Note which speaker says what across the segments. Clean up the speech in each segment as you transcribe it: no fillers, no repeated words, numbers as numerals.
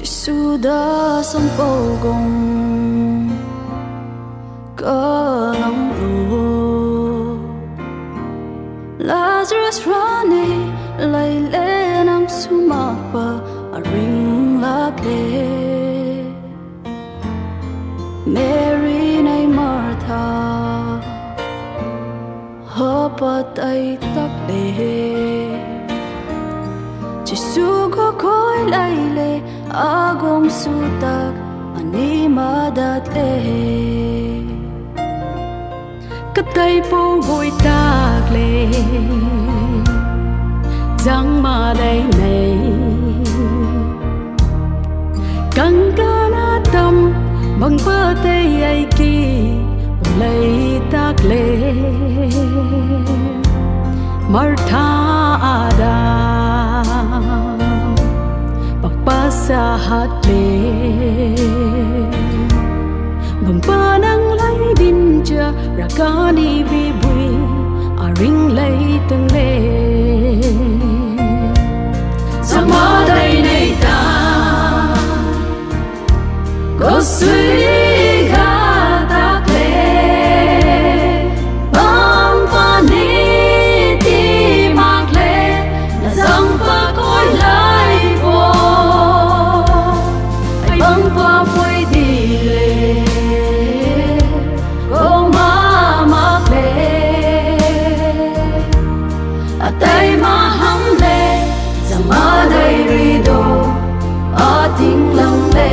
Speaker 1: Giêsu đã sống vô cùng có lòng đủ Lazarus rani lay lên ang sumapa aring lakle Mary nay Martha hapat ay takle Giêsu có khói lay lê agong sutak ani madat le
Speaker 2: Katay po vui tạc lệ Giang mà đây này Căng ca na tâm bằng bơ tê ai kỳ lấy tạc lệ Martha ada Bak pa hát lệ bằng ba nang lay din cha rakani bi bui aring lay tang le
Speaker 1: Sama day nay ta có suy ga tak le bang pha ni ti mak le na sang pa koi lai bo ai bang pa poi di le Atay mahang le Sama day rido Ating lang le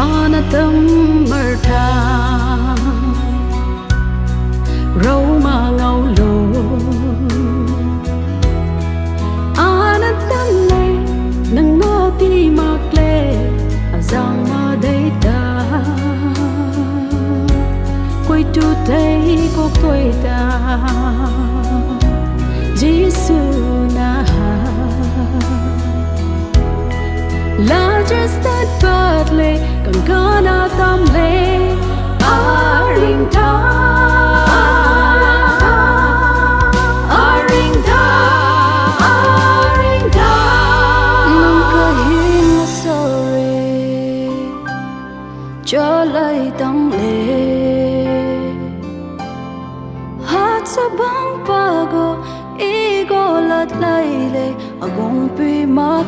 Speaker 2: Anatam Martha Rau ma ngau lo Anatam le Nang ma ti mak le Azang ma day ta Quay tu tay có quay ta Giêsu na Lazarus tất bật lệ Càng ca na tâm lệ Aring ta Aring ta Aring ta
Speaker 1: Nung kahin sorry Cho lại tăng lệ Hát sa bang pago Igo lat lay le Agong pi mak